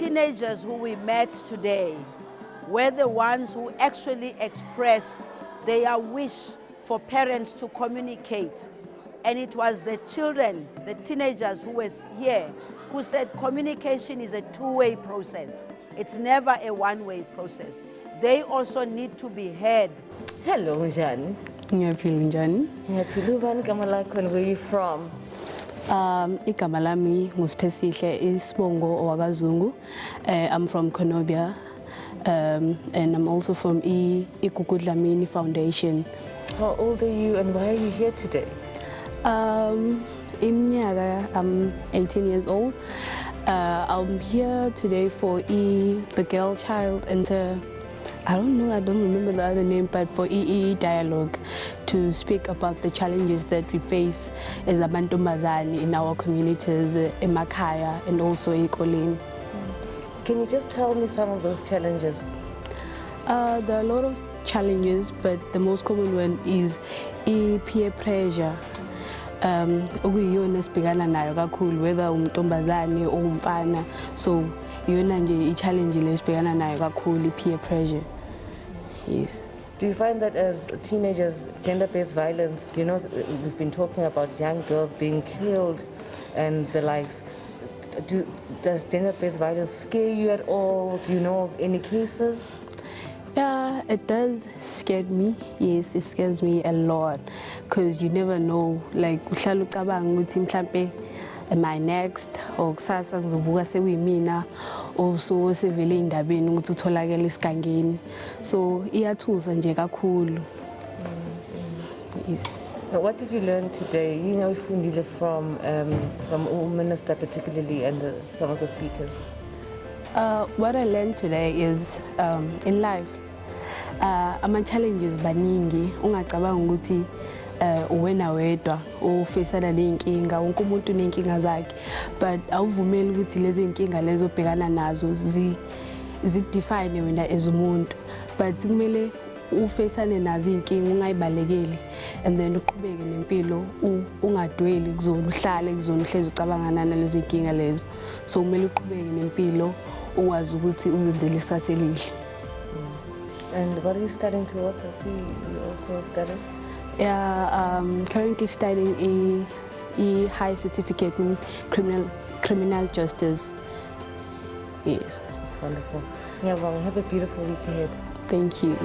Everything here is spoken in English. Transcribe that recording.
teenagers who we met today were the ones who actually expressed their wish for parents to communicate. And it was the children, the teenagers who were here, who said communication is a two-way process. It's never a one-way process. They also need to be heard. Hello, Njani. Ngiyaphila njani? Ngiyaphila. Ubani igama lakho and where are you from? Igama lami nguSiphesihle isibongo owakwaZungu. I'm from Konobia, and I'm also from Igugudlamini Foundation. How old are you and why are you here today? I'm 18 years old. I'm here today for the girl child I don't remember the other name, but for EE dialogue to speak about the challenges that we face as amantombazane in our communities, emakhaya and also ekoleni. Can you just tell me some of those challenges? There are a lot of challenges, but the most common one is peer pressure. Okuyiyona sibhekana nayo kakhulu whether umntombazane or umfana, so iyona nje i-challenge le sibhekana nayo kakhulu peer pressure. Yes. Do you find that as teenagers, gender-based violence, you know, we've been talking about young girls being killed and the likes, does gender-based violence scare you at all? Do you know of any cases? Yeah, it does scare me. Yes, it scares me a lot because you never know. Like, uhlala ucabanga ukuthi mhlambe am I next or kusasa ngizobuka sekuyimina or so sevele indabeni ukuthi utholakala esigangeni. So iyathusa nje kakhulu. Yes. Now, what did you learn today? You know, Fundile from Minister particularly and some of the speakers. What I learned today is in life, ama-challenges baningi, ungacabanga ukuthi uwena wedwa ufacana ney'nkinga, wonke umuntu uney'nkinga zakhe, but awuvumeli ukuthi lezi y'nkinga lezo obhekana nazo zikudefine wena as umuntu, but kumele ufacane nazo iy'nkinga ungayibalekeli and then uqhubeke nempilo ungadweli kuzona, uhlale kuzona, uhlezi ucabangana nalezo y'nkinga lezo. So kumele uqhubeke nempilo ukwazi ukuthi uzenzele ikusasa elihle. And what are you studying towards? I see you also studying? Yeah, currently studying a high certificate in criminal justice. Yes. That's wonderful. Yeah, well, have a beautiful week ahead. Thank you.